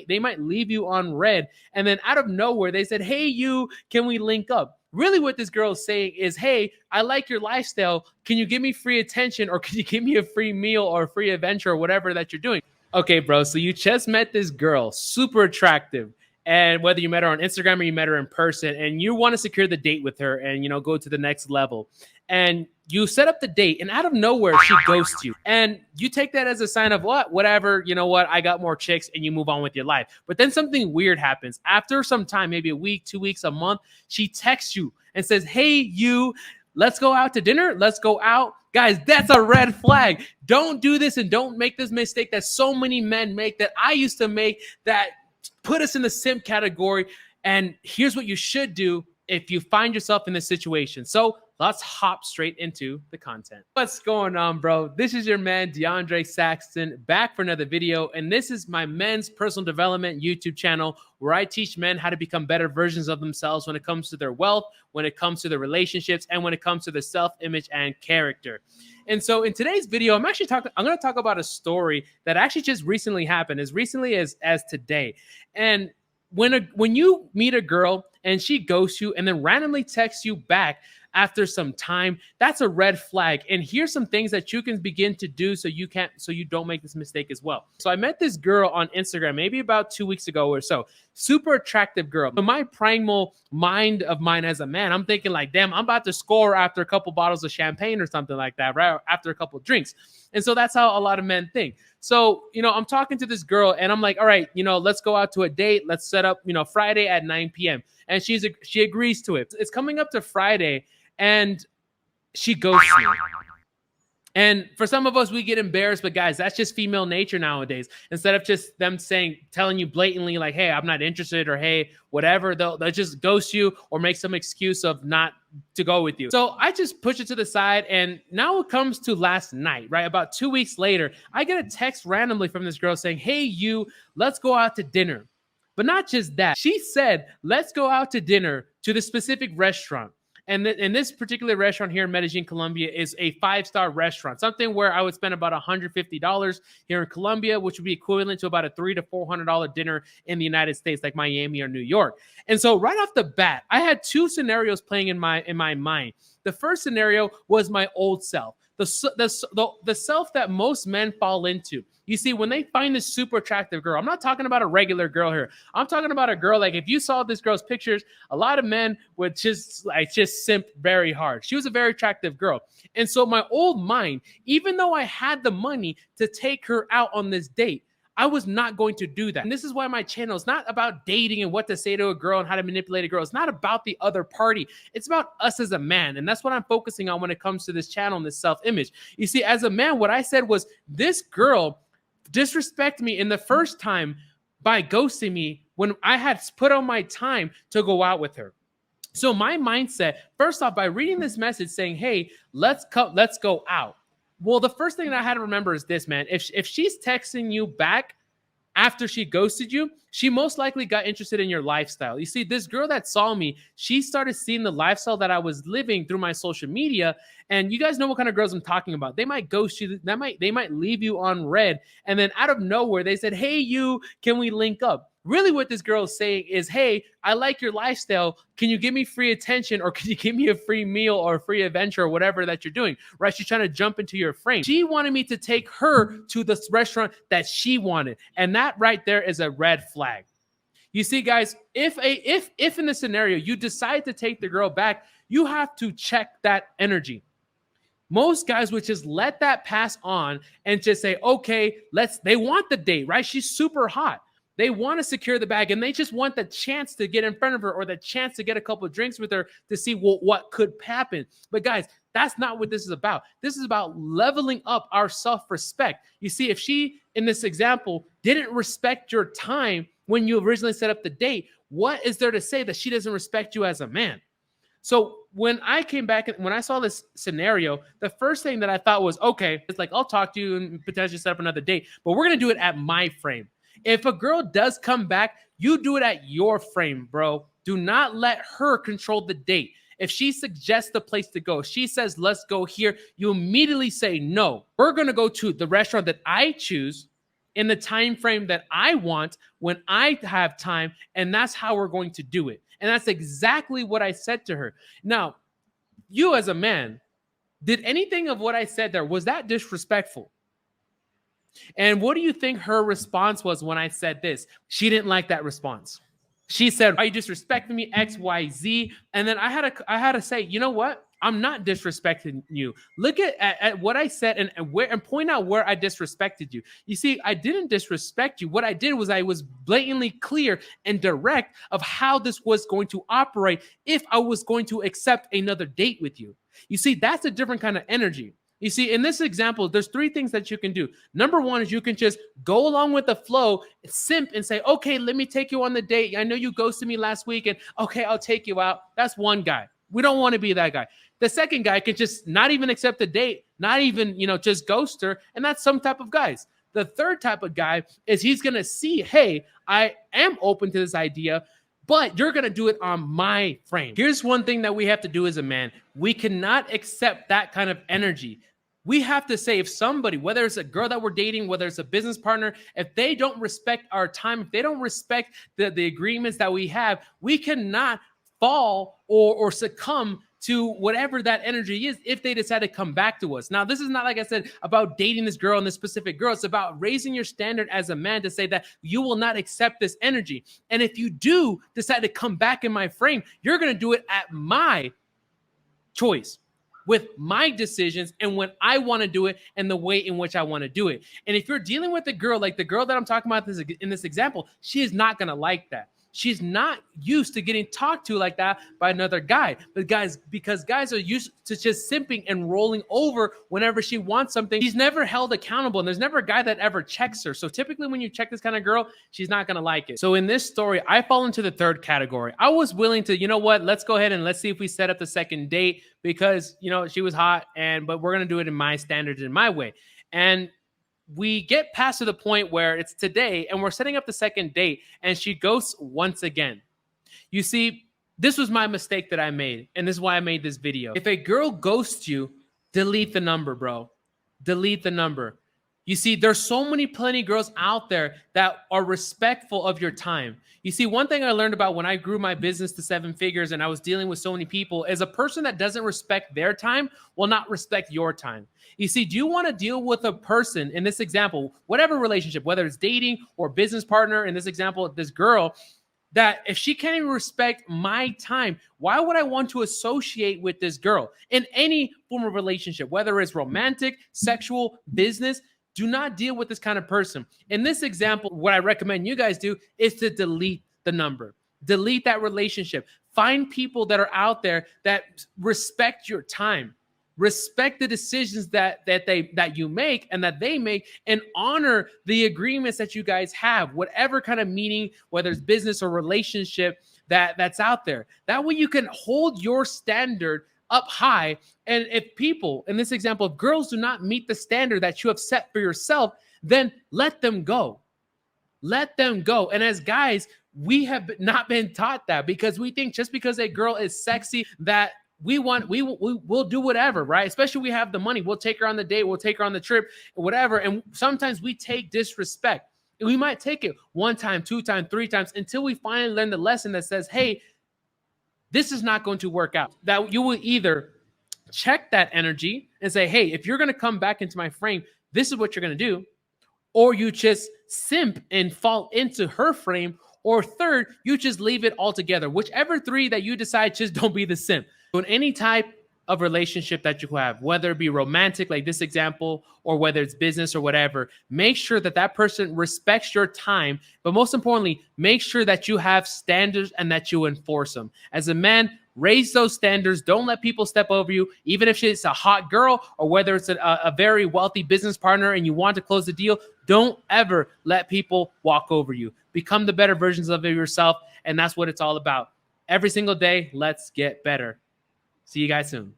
They might leave you on red, and then out of nowhere they said, "Hey, you, can we link up?" Really, what this girl is saying is, "Hey, I like your lifestyle. Can you give me free attention, or can you give me a free meal or a free adventure or whatever that you're doing?" Okay, bro. So you just met this girl, super attractive. And whether you met her on Instagram or you met her in person, and you want to secure the date with her and, go to the next level. And you set up the date, and out of nowhere, she ghosts you. And you take that as a sign of whatever, I got more chicks, and you move on with your life. But then something weird happens. After some time, maybe a week, 2 weeks, a month, she texts you and says, "Hey, you, let's go out to dinner. Let's go out." Guys, that's a red flag. Don't do this, and don't make this mistake that so many men make, that I used to make, that put us in the simp category. And here's what you should do if you find yourself in this situation. So let's hop straight into the content. What's going on, bro? This is your man, DeAndre Saxton, back for another video. And this is my men's personal development YouTube channel, where I teach men how to become better versions of themselves when it comes to their wealth, when it comes to their relationships, and when it comes to their self-image and character. And so in today's video, I'm going to talk about a story that actually just recently happened, as recently as today. And when you meet a girl and she ghosts you and then randomly texts you back after some time, that's a red flag. And here's some things that you can begin to do so you don't make this mistake as well. So I met this girl on Instagram maybe about 2 weeks ago or so. Super attractive girl. But my primal mind of mine as a man, I'm thinking like, damn, I'm about to score after a couple bottles of champagne or something like that, right? After a couple drinks. And so that's how a lot of men think. So, I'm talking to this girl and I'm like, all right, let's go out to a date. Let's set up, Friday at 9 p.m. And she agrees to it. It's coming up to Friday and she ghosts me. And for some of us, we get embarrassed, but guys, that's just female nature nowadays. Instead of just them telling you blatantly like, "Hey, I'm not interested," or "Hey, whatever," they'll just ghost you or make some excuse of not to go with you. So I just push it to the side. And now it comes to last night, right? About 2 weeks later, I get a text randomly from this girl saying, "Hey, you, let's go out to dinner." But not just that. She said, "Let's go out to dinner to the specific restaurant." And this particular restaurant here in Medellin, Colombia, is a 5-star restaurant, something where I would spend about $150 here in Colombia, which would be equivalent to about a $300 to $400 dinner in the United States, like Miami or New York. And so right off the bat, I had two scenarios playing in my mind. The first scenario was my old self, the self that most men fall into. You see, when they find this super attractive girl, I'm not talking about a regular girl here. I'm talking about a girl, like if you saw this girl's pictures, a lot of men would just simp very hard. She was a very attractive girl. And so my old mind, even though I had the money to take her out on this date, I was not going to do that. And this is why my channel is not about dating and what to say to a girl and how to manipulate a girl. It's not about the other party. It's about us as a man. And that's what I'm focusing on when it comes to this channel and this self-image. You see, as a man, what I said was, this girl disrespect me in the first time by ghosting me when I had put on my time to go out with her. So my mindset, first off, by reading this message saying, "Hey, let's go out." Well, the first thing that I had to remember is this, man. If she's texting you back after she ghosted you, she most likely got interested in your lifestyle. You see, this girl that saw me, she started seeing the lifestyle that I was living through my social media. And you guys know what kind of girls I'm talking about. They might ghost you. They might leave you on red. And then out of nowhere, they said, "Hey, you, can we link up?" Really, what this girl is saying is, "Hey, I like your lifestyle. Can you give me free attention, or can you give me a free meal or a free adventure or whatever that you're doing?" Right? She's trying to jump into your frame. She wanted me to take her to the restaurant that she wanted. And that right there is a red flag. You see, guys, if in the scenario you decide to take the girl back, you have to check that energy. Most guys would just let that pass on and just say, "Okay, they want the date, right? She's super hot. They want to secure the bag, and they just want the chance to get in front of her or the chance to get a couple of drinks with her to see what could happen." But guys, that's not what this is about. This is about leveling up our self-respect. You see, if she, in this example, didn't respect your time when you originally set up the date, what is there to say that she doesn't respect you as a man? So when I came back and when I saw this scenario, the first thing that I thought was, okay, it's like, I'll talk to you and potentially set up another date, but we're going to do it at my frame. If a girl does come back, you do it at your frame, bro. Do not let her control the date. If she suggests the place to go, she says, "Let's go here," you immediately say, "No, we're going to go to the restaurant that I choose, in the time frame that I want when I have time, and that's how we're going to do it. And that's exactly what I said to her. Now, you as a man, did anything of what I said there, was that disrespectful? And what do you think her response was when I said this? She didn't like that response. She said, "Are you disrespecting me? X, Y, Z." And then I had to say, you know what? I'm not disrespecting you. Look at what I said and point out where I disrespected you. You see, I didn't disrespect you. What I did was I was blatantly clear and direct of how this was going to operate if I was going to accept another date with you. You see, that's a different kind of energy. You see, in this example, there's three things that you can do. Number one is you can just go along with the flow, simp, and say, okay, let me take you on the date. I know you ghosted me last week, and okay, I'll take you out. That's one guy. We don't want to be that guy. The second guy can just not even accept the date, not even, just ghost her, and that's some type of guys. The third type of guy is he's going to see, hey, I am open to this idea, but you're going to do it on my frame. Here's one thing that we have to do as a man. We cannot accept that kind of energy. We have to say, if somebody, whether it's a girl that we're dating, whether it's a business partner, if they don't respect our time, if they don't respect the agreements that we have, we cannot fall or succumb to whatever that energy is if they decide to come back to us. Now, this is not, like I said, about dating this girl and this specific girl. It's about raising your standard as a man to say that you will not accept this energy. And if you do decide to come back in my frame, you're going to do it at my choice, with my decisions and when I want to do it and the way in which I want to do it. And if you're dealing with a girl like the girl that I'm talking about in this example, she is not going to like that. She's not used to getting talked to like that by another guy. But because guys are used to just simping and rolling over whenever she wants something, she's never held accountable. And there's never a guy that ever checks her. So typically when you check this kind of girl, she's not going to like it. So in this story, I fall into the third category. I was willing to, you know what, let's go ahead and let's see if we set up the second date because, she was hot but we're going to do it in my standards, in my way. And we get past to the point where it's today and we're setting up the second date and she ghosts once again. You see, this was my mistake that I made. And this is why I made this video. If a girl ghosts you, delete the number, bro. Delete the number. You see, there's plenty girls out there that are respectful of your time. You see, one thing I learned about when I grew my business to 7 figures and I was dealing with so many people is a person that doesn't respect their time will not respect your time. You see, do you want to deal with a person in this example, whatever relationship, whether it's dating or business partner, in this example, this girl, that if she can't even respect my time, why would I want to associate with this girl in any form of relationship, whether it's romantic, sexual, business? Do not deal with this kind of person. In this example, what I recommend you guys do is to delete the number. Delete that relationship. Find people that are out there that respect your time. Respect the decisions that you make and that they make, and honor the agreements that you guys have, whatever kind of meaning, whether it's business or relationship that's out there. That way you can hold your standard up high. And if people, in this example, if girls do not meet the standard that you have set for yourself, then let them go. Let them go. And as guys, we have not been taught that, because we think just because a girl is sexy that we'll do whatever, right? Especially we have the money. We'll take her on the date. We'll take her on the trip, whatever. And sometimes we take disrespect. And we might take it 1 time, 2 times, 3 times until we finally learn the lesson that says, hey, this is not going to work out. That you will either check that energy and say, hey, if you're going to come back into my frame, this is what you're going to do. Or you just simp and fall into her frame. Or third, you just leave it all together. Whichever 3 that you decide, just don't be the simp. So in any type of relationship that you have, whether it be romantic, like this example, or whether it's business or whatever, make sure that that person respects your time. But most importantly, make sure that you have standards and that you enforce them. As a man, raise those standards. Don't let people step over you, even if it's a hot girl or whether it's a very wealthy business partner and you want to close the deal. Don't ever let people walk over you. Become the better versions of yourself. And that's what it's all about. Every single day, let's get better. See you guys soon.